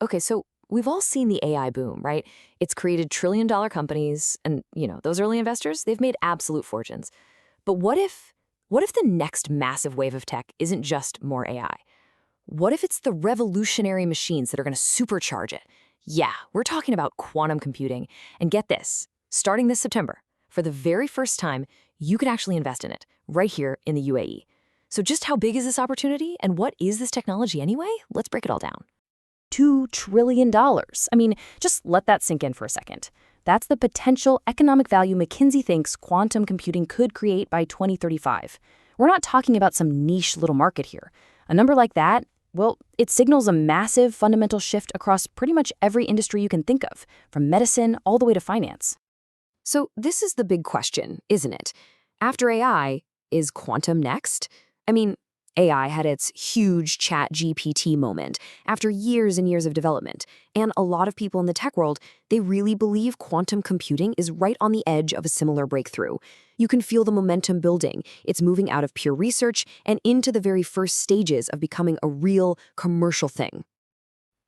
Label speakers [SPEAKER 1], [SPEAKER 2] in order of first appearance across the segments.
[SPEAKER 1] Okay, so we've all seen the AI boom, right? It's created trillion-dollar companies, and those early investors, they've made absolute fortunes. But what if the next massive wave of tech isn't just more AI? What if it's the revolutionary machines that are going to supercharge it? Yeah, we're talking about quantum computing. And get this, starting this September, for the very first time, you could actually invest in it right here in the UAE. So just how big is this opportunity and what is this technology anyway? Let's break it all down. $2 trillion. I mean, just let that sink in for a second. That's the potential economic value McKinsey thinks quantum computing could create by 2035. We're not talking about some niche little market here. A number like that, well, it signals a massive fundamental shift across pretty much every industry you can think of, from medicine all the way to finance. So this is the big question, isn't it? After AI, is quantum next? I mean, AI had its huge chat GPT moment after years and years of development, and a lot of people in the tech world, they really believe quantum computing is right on the edge of a similar breakthrough. You can feel the momentum building. It's moving out of pure research and into the very first stages of becoming a real commercial thing.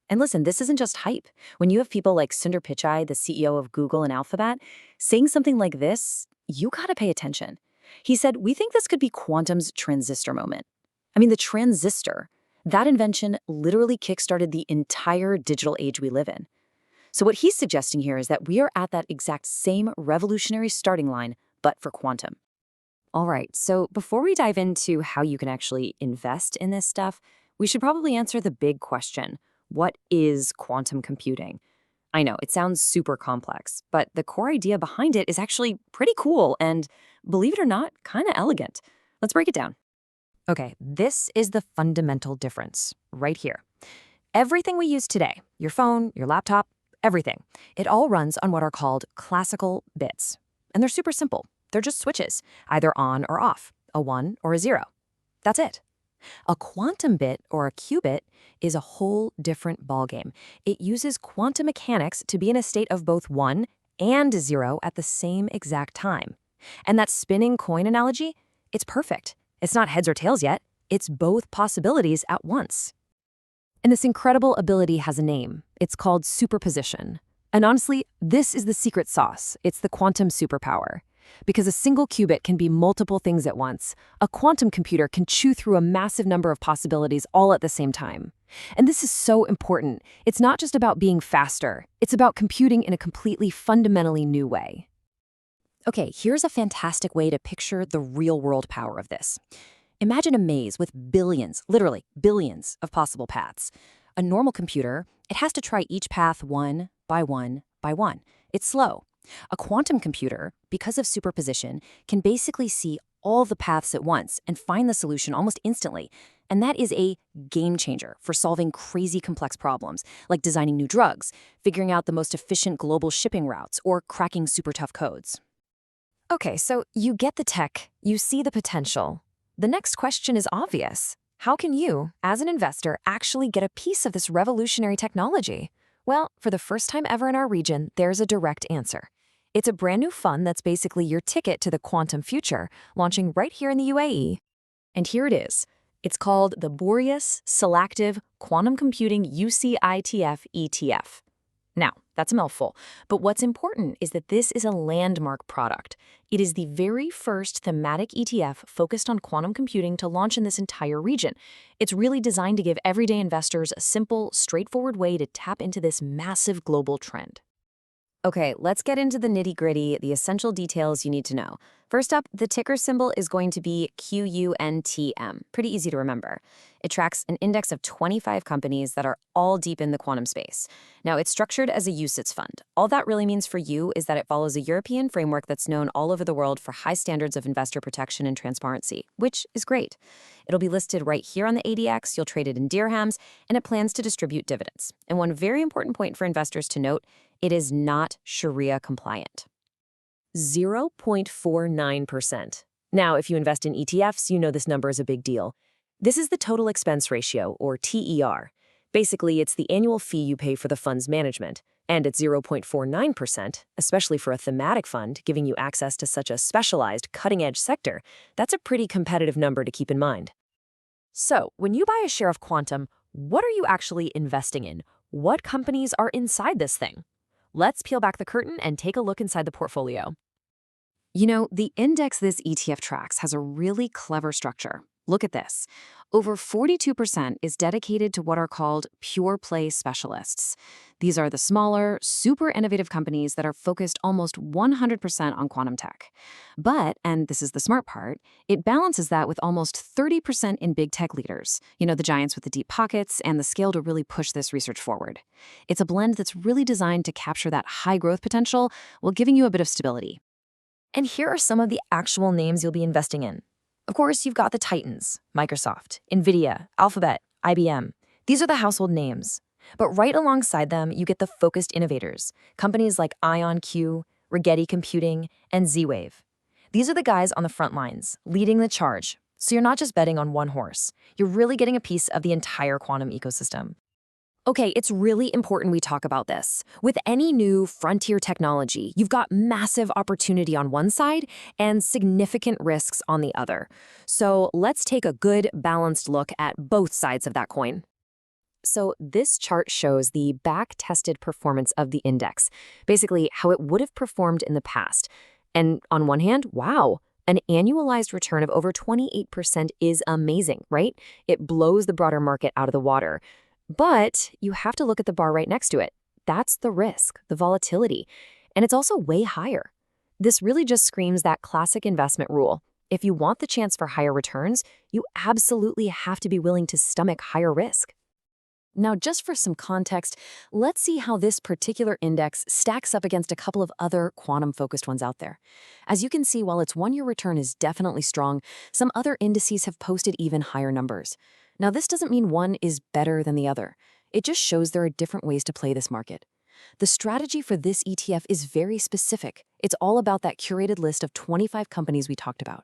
[SPEAKER 1] And listen, this isn't just hype. When you have people like Sundar Pichai, the CEO of Google and Alphabet, saying something like this, you gotta pay attention. He said, "We think this could be quantum's transistor moment." I mean, the transistor, that invention literally kickstarted the entire digital age we live in. So what he's suggesting here is that we are at that exact same revolutionary starting line, but for quantum. All right, so before we dive into how you can actually invest in this stuff, we should probably answer the big question. What is quantum computing? I know, it sounds super complex, but the core idea behind it is actually pretty cool and, believe it or not, kind of elegant. Let's break it down. Okay, this is the fundamental difference right here. Everything we use today, your phone, your laptop, everything, it all runs on what are called classical bits. And they're super simple. They're just switches, either on or off, a 1 or a 0. That's it. A quantum bit or a qubit is a whole different ballgame. It uses quantum mechanics to be in a state of both 1 and 0 at the same exact time. And that spinning coin analogy, it's perfect. It's not heads or tails yet. It's both possibilities at once. And this incredible ability has a name. It's called superposition. And honestly, this is the secret sauce. It's the quantum superpower. Because a single qubit can be multiple things at once, a quantum computer can chew through a massive number of possibilities all at the same time. And this is so important. It's not just about being faster. It's about computing in a completely fundamentally new way. Okay, here's a fantastic way to picture the real-world power of this. Imagine a maze with billions, literally billions, of possible paths. A normal computer, it has to try each path one by one by one. It's slow. A quantum computer, because of superposition, can basically see all the paths at once and find the solution almost instantly. And that is a game changer for solving crazy complex problems, like designing new drugs, figuring out the most efficient global shipping routes, or cracking super tough codes. Okay, so you get the tech, you see the potential. The next question is obvious. How can you, as an investor, actually get a piece of this revolutionary technology? Well, for the first time ever in our region, there's a direct answer. It's a brand new fund that's basically your ticket to the quantum future, launching right here in the UAE. And here it is. It's called the Boreus Selective Quantum Computing UCITF ETF. Now, that's a mouthful, but what's important is that this is a landmark product. It is the very first thematic ETF focused on quantum computing to launch in this entire region. It's really designed to give everyday investors a simple, straightforward way to tap into this massive global trend. Okay, let's get into the nitty-gritty, the essential details you need to know. First up, the ticker symbol is going to be QUNTM. Pretty easy to remember. It tracks an index of 25 companies that are all deep in the quantum space. Now, it's structured as a UCITS fund. All that really means for you is that it follows a European framework that's known all over the world for high standards of investor protection and transparency, which is great. It'll be listed right here on the ADX, you'll trade it in dirhams, and it plans to distribute dividends. And one very important point for investors to note, it is not Sharia compliant. 0.49%. Now, if you invest in ETFs, you know this number is a big deal. This is the total expense ratio, or TER. Basically, it's the annual fee you pay for the fund's management. And at 0.49%, especially for a thematic fund, giving you access to such a specialized, cutting-edge sector, that's a pretty competitive number to keep in mind. So, when you buy a share of Quantum, what are you actually investing in? what companies are inside this thing? Let's peel back the curtain and take a look inside the portfolio. The index this ETF tracks has a really clever structure. Look at this. Over 42% is dedicated to what are called pure play specialists. These are the smaller, super innovative companies that are focused almost 100% on quantum tech. But, and this is the smart part, it balances that with almost 30% in big tech leaders, the giants with the deep pockets and the scale to really push this research forward. It's a blend that's really designed to capture that high growth potential while giving you a bit of stability. And here are some of the actual names you'll be investing in. Of course, you've got the titans, Microsoft, NVIDIA, Alphabet, IBM. These are the household names. But right alongside them, you get the focused innovators, companies like IonQ, Rigetti Computing, and Z-Wave. These are the guys on the front lines, leading the charge. So you're not just betting on one horse. You're really getting a piece of the entire quantum ecosystem. Okay, it's really important we talk about this. With any new frontier technology, you've got massive opportunity on one side and significant risks on the other. So let's take a good, balanced look at both sides of that coin. So this chart shows the back-tested performance of the index, basically how it would have performed in the past. And on one hand, wow, an annualized return of over 28% is amazing, right? It blows the broader market out of the water. But you have to look at the bar right next to it. That's the risk, the volatility. And it's also way higher. This really just screams that classic investment rule. If you want the chance for higher returns, you absolutely have to be willing to stomach higher risk. Now, just for some context, let's see how this particular index stacks up against a couple of other quantum-focused ones out there. As you can see, while its one-year return is definitely strong, some other indices have posted even higher numbers. Now, this doesn't mean one is better than the other. It just shows there are different ways to play this market. The strategy for this ETF is very specific. It's all about that curated list of 25 companies we talked about.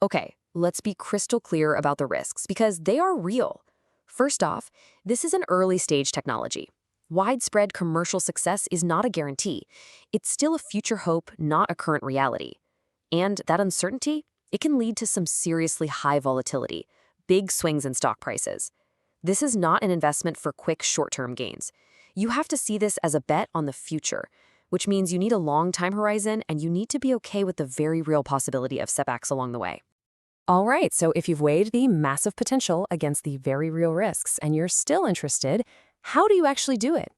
[SPEAKER 1] Okay, let's be crystal clear about the risks, because they are real. First off, this is an early-stage technology. Widespread commercial success is not a guarantee. It's still a future hope, not a current reality. And that uncertainty, it can lead to some seriously high volatility, big swings in stock prices. This is not an investment for quick short-term gains. You have to see this as a bet on the future, which means you need a long time horizon and you need to be okay with the very real possibility of setbacks along the way. All right, so if you've weighed the massive potential against the very real risks and you're still interested, how do you actually do it?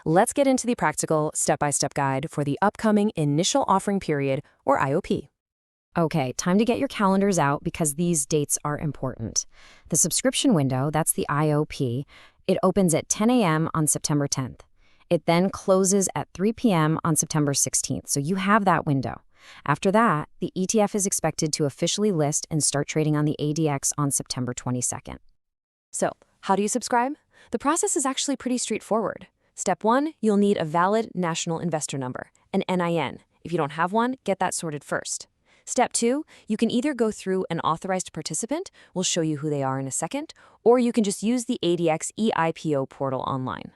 [SPEAKER 1] Let's get into the practical step-by-step guide for the upcoming initial offering period, or IOP. Okay, time to get your calendars out because these dates are important. The subscription window, that's the IOP, it opens at 10 a.m. on September 10th. It then closes at 3 p.m. on September 16th, so you have that window. After that, the ETF is expected to officially list and start trading on the ADX on September 22nd. So, how do you subscribe? The process is actually pretty straightforward. Step 1, you'll need a valid national investor number, an NIN. If you don't have one, get that sorted first. Step 2, you can either go through an authorized participant, we'll show you who they are in a second, or you can just use the ADX eIPO portal online.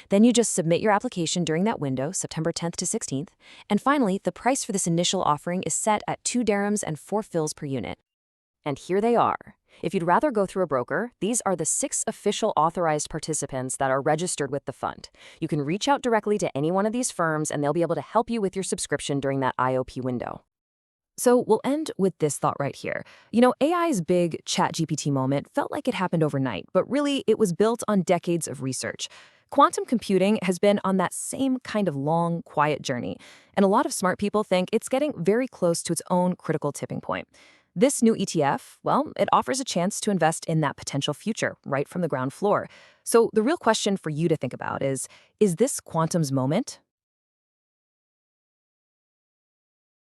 [SPEAKER 1] Then you just submit your application during that window, September 10th to 16th, and finally, the price for this initial offering is set at 2 dirhams and 4 fils per unit. And here they are. If you'd rather go through a broker, these are the 6 official authorized participants that are registered with the fund. You can reach out directly to any one of these firms and they'll be able to help you with your subscription during that IOP window. So we'll end with this thought right here. AI's big ChatGPT moment felt like it happened overnight, but really it was built on decades of research. Quantum computing has been on that same kind of long, quiet journey, and a lot of smart people think it's getting very close to its own critical tipping point. This new ETF, well, it offers a chance to invest in that potential future right from the ground floor. So the real question for you to think about is this Quantum's moment?